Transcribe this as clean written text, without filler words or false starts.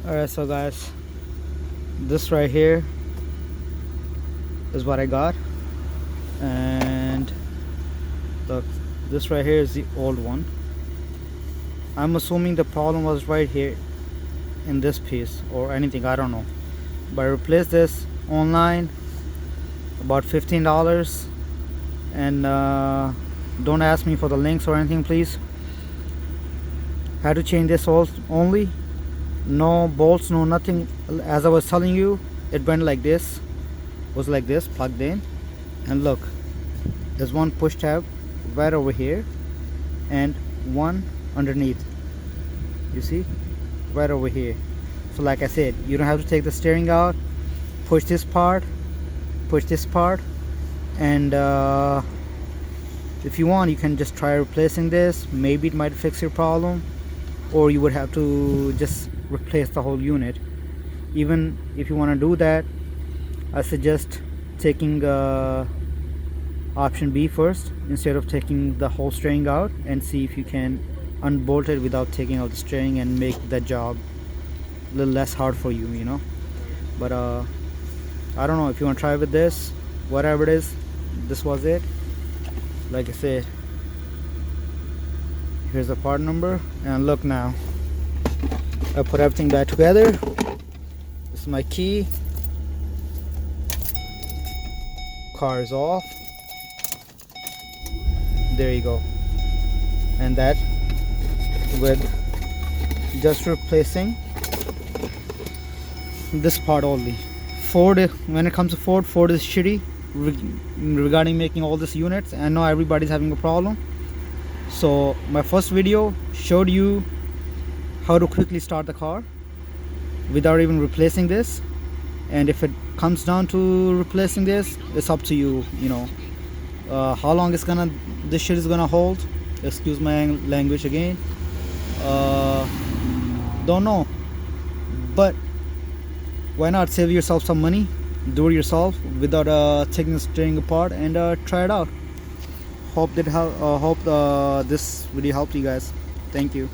Alright, so guys, this right here is what I got, and look, this right here is the old one. I'm assuming the problem was right here in this piece or anything, I don't know, but I replaced this online, about $15, and don't ask me for the links or anything, please. Had to change this only, no bolts, no nothing. As I was telling you, it went like this, was like this, plugged in. And look, there's one push tab right over here and one underneath, you see, right over here. So like I said, you don't have to take the steering out, push this part, and if you want, you can just try replacing this. Maybe it might fix your problem, or you would have to just replace the whole unit. Even if you want to do that, I suggest taking option B first instead of taking the whole steering out, and see if you can unbolt it without taking out the steering and make that job a little less hard for you, you know. But I don't know, if you want to try with this, whatever it is, this was it. Like I said, here's the part number, and look now, I put everything back together. This is my key. Car is off. There you go. And that with just replacing this part only. Ford, when it comes to Ford is shitty regarding making all these units. I know everybody's having a problem. So my first video showed you how to quickly start the car without even replacing this, and if it comes down to replacing this, it's up to you, you know. How long this shit is gonna hold, excuse my language again, don't know, but why not save yourself some money, do it yourself without taking the steering apart, and try it out. Hope this video helped you guys. Thank you.